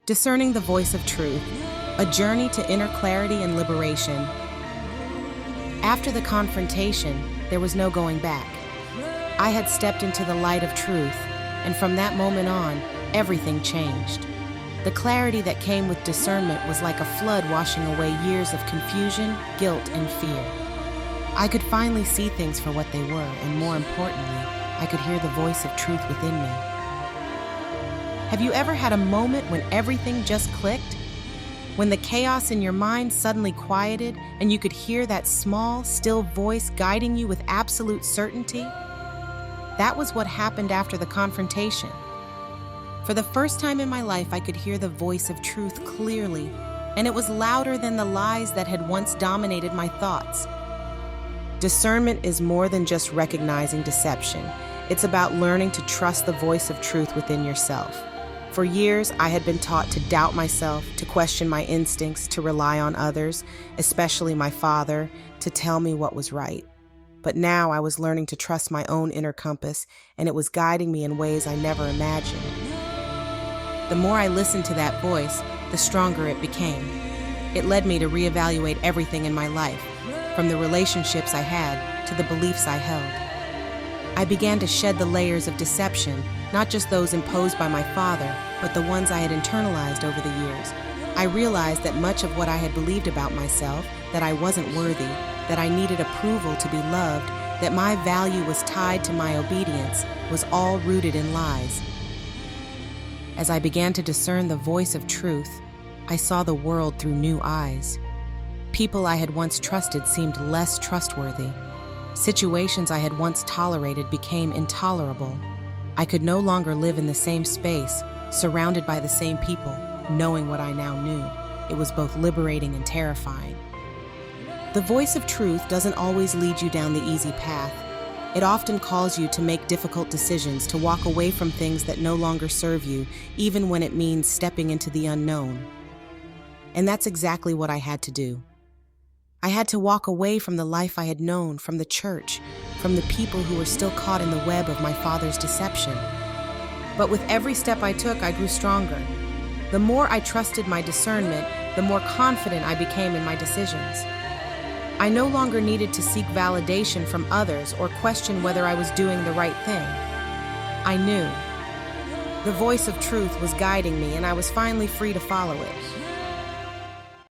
Discerning the voice of truth, a journey to inner clarity and liberation. After the confrontation, there was no going back. I had stepped into the light of truth, and from that moment on, everything changed. The clarity that came with discernment was like a flood washing away years of confusion, guilt, and fear. I could finally see things for what they were, and more importantly, I could hear the voice of truth within me. Have you ever had a moment when everything just clicked? When the chaos in your mind suddenly quieted and you could hear that small, still voice guiding you with absolute certainty? That was what happened after the confrontation. For the first time in my life, I could hear the voice of truth clearly, and it was louder than the lies that had once dominated my thoughts. Discernment is more than just recognizing deception. It's about learning to trust the voice of truth within yourself. For years, I had been taught to doubt myself, to question my instincts, to rely on others, especially my father, to tell me what was right. But now I was learning to trust my own inner compass, and it was guiding me in ways I never imagined. The more I listened to that voice, the stronger it became. It led me to reevaluate everything in my life, from the relationships I had to the beliefs I held. I began to shed the layers of deception, not just those imposed by my father, but the ones I had internalized over the years. I realized that much of what I had believed about myself, that I wasn't worthy, that I needed approval to be loved, that my value was tied to my obedience, was all rooted in lies. As I began to discern the voice of truth, I saw the world through new eyes. People I had once trusted seemed less trustworthy. Situations I had once tolerated became intolerable. I could no longer live in the same space, surrounded by the same people, knowing what I now knew. It was both liberating and terrifying. The voice of truth doesn't always lead you down the easy path. It often calls you to make difficult decisions, to walk away from things that no longer serve you, even when it means stepping into the unknown. And that's exactly what I had to do. I had to walk away from the life I had known, from the church, from the people who were still caught in the web of my father's deception. But with every step I took, I grew stronger. The more I trusted my discernment, the more confident I became in my decisions. I no longer needed to seek validation from others or question whether I was doing the right thing. I knew. The voice of truth was guiding me, and I was finally free to follow it.